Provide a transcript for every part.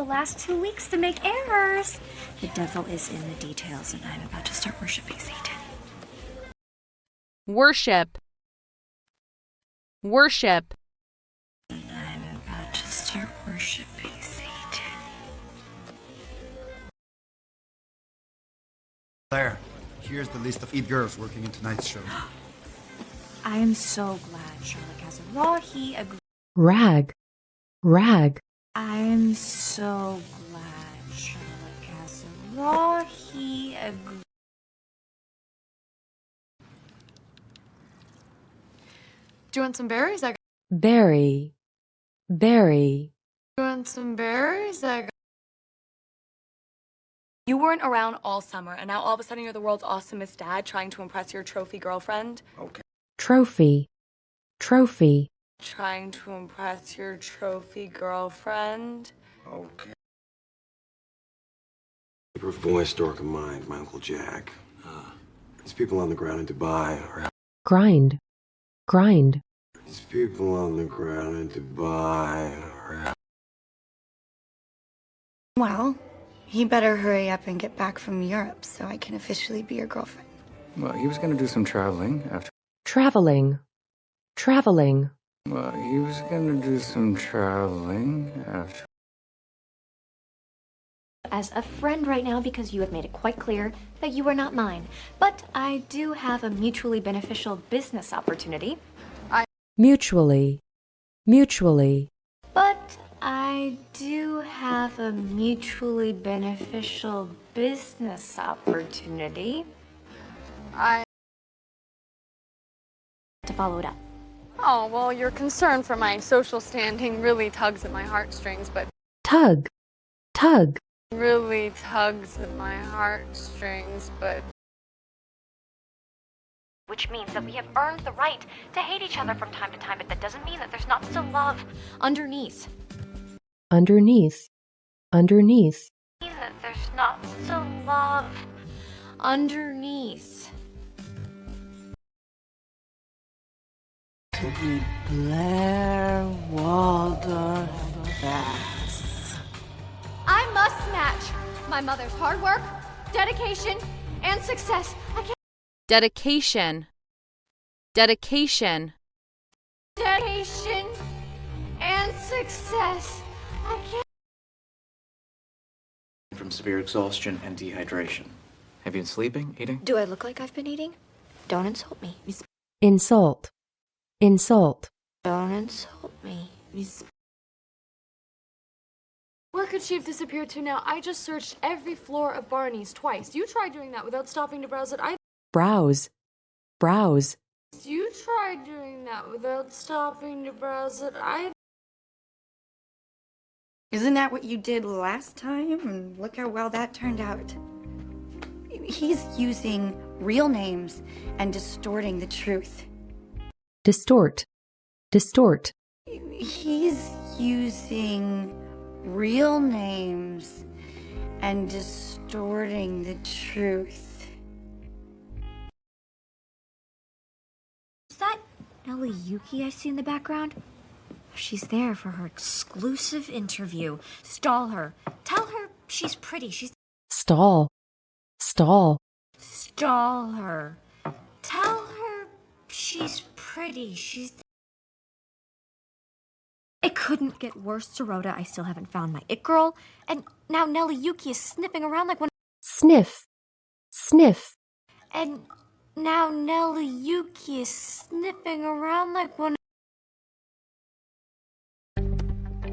the last 2 weeks to make errors. The devil is in the details, and I'm about to start worshiping Satan. Worship. Worship. And I'm about to start worshiping Satan. Claire, here's the list of 8 girls working in tonight's show. I am so glad Sherlock has a raw he agreed. Rag. Rag. I'm so glad Sherlock has a raw he agreed. Do you want some berries? Berry. Berry. Do you want some berries? You weren't around all summer, and now all of a sudden you're the world's awesomest dad trying to impress your trophy girlfriend? Okay. Trophy. Trophy. Trying to impress your trophy girlfriend? Okay. A voice dork of mine, my Uncle Jack. These people on the ground in Dubai are... Grind. Grind. These people on the ground in Dubai are... Well, he better hurry up and get back from Europe so I can officially be your girlfriend. Well, he was going to do some traveling after... Traveling. Traveling. Well, he was going to do some traveling after... As a friend right now because you have made it quite clear that you are not mine. But I do have a mutually beneficial business opportunity. Mutually. Mutually. But I do have a mutually beneficial business opportunity. To follow it up. Oh, well, your concern for my social standing really tugs at my heartstrings, but... Tug. Tug. Really tugs at my heartstrings, but... Which means that we have earned the right to hate each other from time to time, but that doesn't mean that there's not still love underneath. Underneath. Underneath. Mean that there's not still love underneath. To be Blair Waldorf Bass. I must match my mother's hard work, dedication, and success. I can't. Dedication. Dedication. Dedication and success. I can't. From severe exhaustion and dehydration. Have you been sleeping, eating? Do I look like I've been eating? Don't insult me. Insult. Insult. Don't insult me. Where could she have disappeared to now? I just searched every floor of Barney's twice. You tried doing that without stopping to browse it either. Browse. Browse. You tried doing that without stopping to browse it either. Isn't that what you did last time? And look how well that turned out. He's using real names and distorting the truth. Distort. Distort. He's using real names and distorting the truth. Is that Nellie Yuki I see in the background? She's there for her exclusive interview. Stall her. Tell her she's pretty. Stall. Stall. Stall her. Tell her she's pretty. It couldn't get worse, Sorota. I still haven't found my it girl. And now Nellie Yuki is sniffing around like one. Sniff. Sniff. And now Nellie Yuki is sniffing around like one.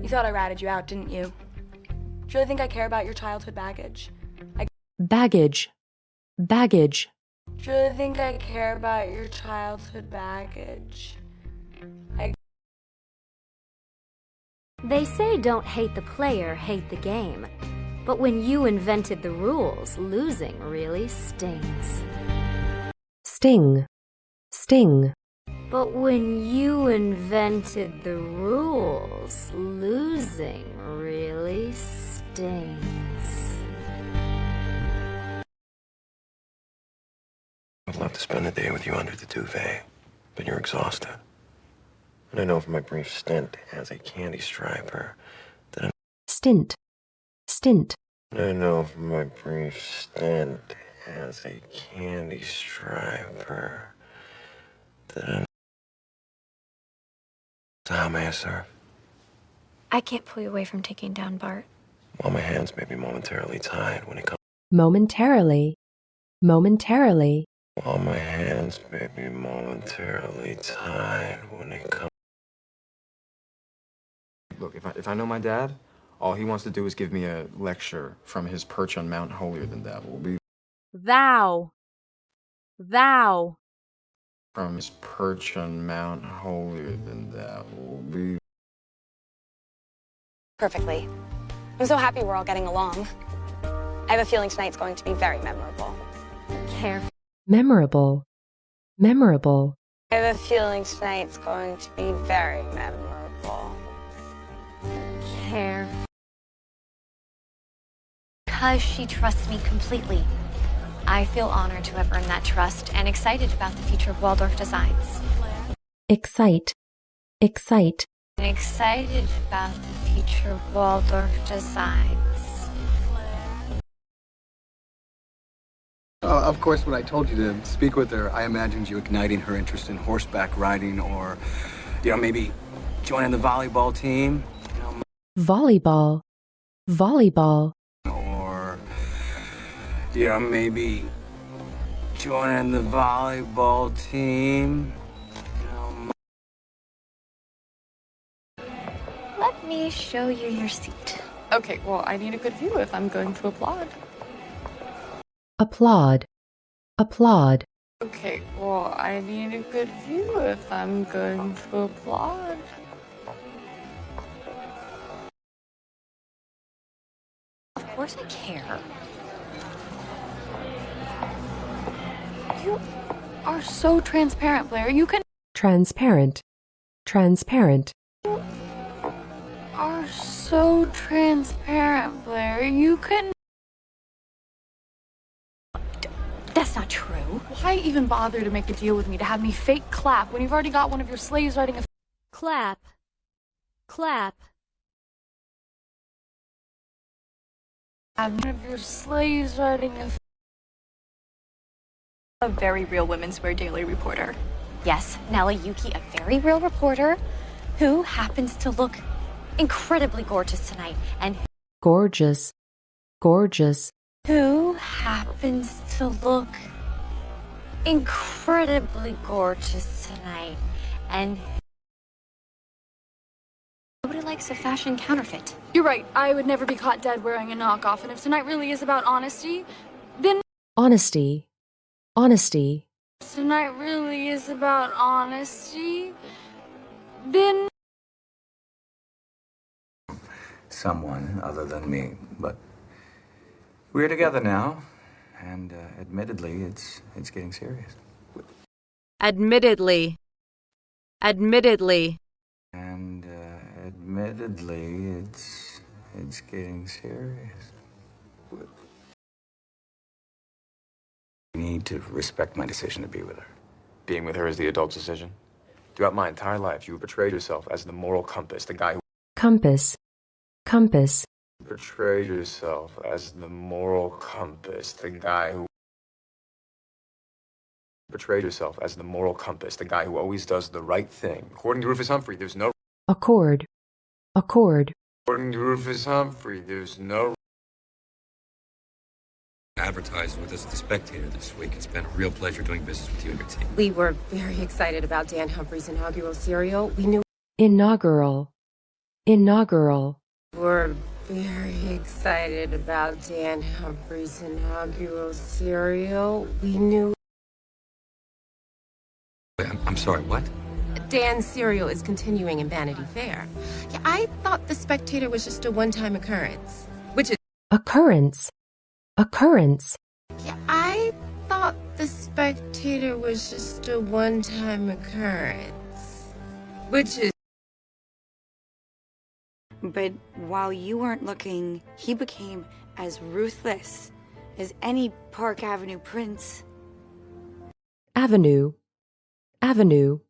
You thought I ratted you out, didn't you? Do you really think I care about your childhood baggage? Baggage. Baggage. Do you really think I care about your childhood baggage? They say don't hate the player, hate the game. But when you invented the rules, losing really stings. Sting. Sting. But when you invented the rules, losing really stings. I'd love to spend a day with you under the duvet, but you're exhausted. And I know from my brief stint as a candy striper that Stint. stint, I know from my brief stint as a candy striper that So how may I serve? I can't pull you away from taking down Bart. While my hands may be momentarily tied when it comes. momentarily, momentarily, While my hands may be momentarily tied when it comes. Look, if I know my dad, all he wants to do is give me a lecture from his perch on Mount Holier Than Thou. Will be Thou. Thou. from his perch on Mount Holier Than Thou. Will be Perfectly. I'm so happy we're all getting along. I have a feeling tonight's going to be very memorable. Careful. memorable, memorable, I have a feeling tonight's going to be very memorable. Careful. Because she trusts me completely. I feel honored to have earned that trust and excited about the future of Waldorf Designs. excite, excite, And excited about the future of Waldorf Designs. Of course, when I told you to speak with her, I imagined you igniting her interest in horseback riding or, maybe joining the volleyball team. volleyball, volleyball, Or, maybe joining the volleyball team. Let me show you your seat. Okay, well, I need a good view if I'm going to applaud. applaud, applaud, Okay, well, I need a good view if I'm going to applaud. Of course I care. You are so transparent, Blair. You transparent, transparent, are so transparent, Blair. You can... That's not true. Why even bother to make a deal with me to have me fake clap when you've already got one of your slaves writing a... Clap. Clap. Have one of your slaves writing A very real women's wear daily reporter. Yes, Nellie Yuki, a very real reporter who happens to look incredibly gorgeous tonight and gorgeous, gorgeous, who happens to look incredibly gorgeous tonight and nobody likes a fashion counterfeit. You're right. I would never be caught dead wearing a knockoff. And if tonight really is about honesty, then honesty, honesty, tonight really is about honesty, then Someone other than me, but we're together now, and admittedly, it's getting serious. Admittedly. Admittedly. And admittedly, it's getting serious. You need to respect my decision to be with her. being with her is the adult's decision. Throughout my entire life, you betrayed yourself as the moral compass, the guy who compass, compass, betrayed yourself as the moral compass, the guy who betrayed yourself as the moral compass, the guy who always does the right thing. According to Rufus Humphrey, there's no accord, accord, According to Rufus Humphrey, there's no advertised with us at The Spectator this week. It's been a real pleasure doing business with you and your team. We were very excited about Dan Humphrey's inaugural serial. We knew inaugural, inaugural, we're very excited about Dan Humphrey's inaugural serial. We knew Wait, I'm sorry, what? Dan's serial is continuing in Vanity Fair. Yeah, I thought The Spectator was just a one-time occurrence, which is occurrence, occurrence, yeah, I thought The Spectator was just a one-time occurrence, which is But while you weren't looking, he became as ruthless as any Park Avenue prince. avenue, avenue,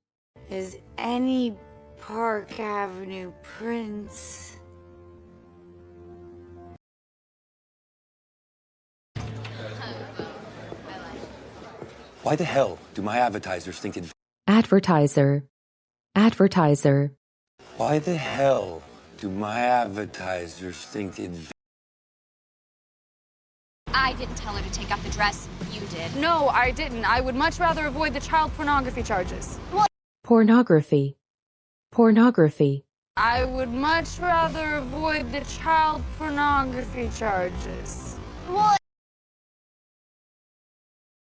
As any Park Avenue prince. Why the hell do my advertisers think it... Advertiser. Advertiser. Why the hell do my advertisers think it... I didn't tell her to take off the dress. You did. No, I didn't. I would much rather avoid the child pornography charges. Pornography. Pornography. I would much rather avoid the child pornography charges. What?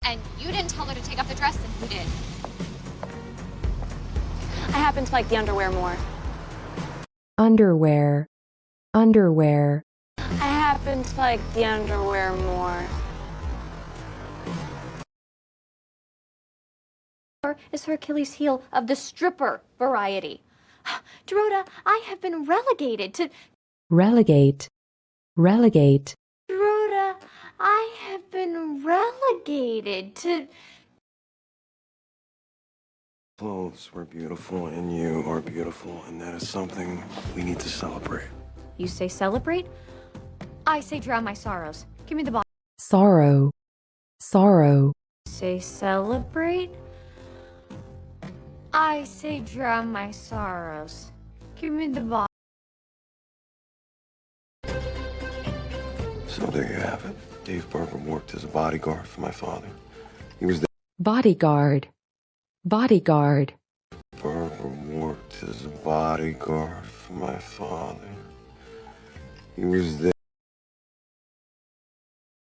And you didn't tell her to take off the dress, then who did? I happen to like the underwear more. Underwear. Underwear. I happen to like the underwear more. Is her Achilles heel of the stripper variety. Dorota, I have been relegated to... Relegate. Relegate. Dorota, I have been relegated to... Clothes were beautiful, and you are beautiful, and that is something we need to celebrate. You say celebrate? I say drown my sorrows. Give me the ball. Sorrow. Sorrow. Say celebrate? I say drown my sorrows. Give me the ball. So there you have it. Dave Barber worked as a bodyguard for my father. He was the... Bodyguard. Bodyguard. Barber worked as a bodyguard for my father. He was there.